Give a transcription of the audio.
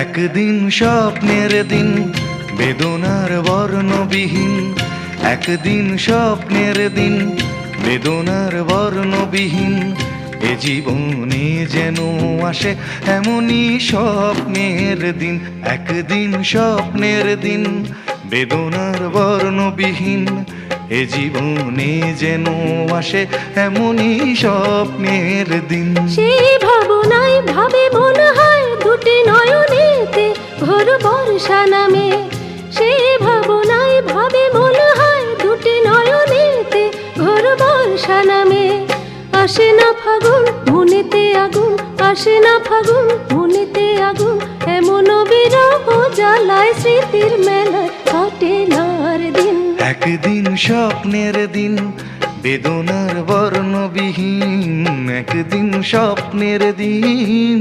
একদিন স্বপ্নের দিন বেদনার বর্ণবিহীন, একদিন স্বপ্নের দিন বেদনার বর্ণবিহীন। এ জীবনে যেন আসে এমনই স্বপ্নের দিন, একদিন স্বপ্নের দিন বেদনার বর্ণবিহীন। এ জীবনে যেন আসে এমনই স্বপ্নের দিন। সেই ভাবনায় ভাবে মনে হয় দুটি নয়নেতে ঘোর বর্ষা নামে। সেই ভাবনায় ভাবে মনে হয় দুটি নয়নেতে ঘোর বর্ষা নামে। আসে না ফাগুন মনেতে আগুন, আসে না ফাগুন মনেতে আগুন। এমন বিরহ জ্বালায় স্মৃতির মেলায় কাটে না আর দিন। একদিন স্বপ্নের দিন বেদনার বর্ণবিহীন, একদিন স্বপ্নের দিন।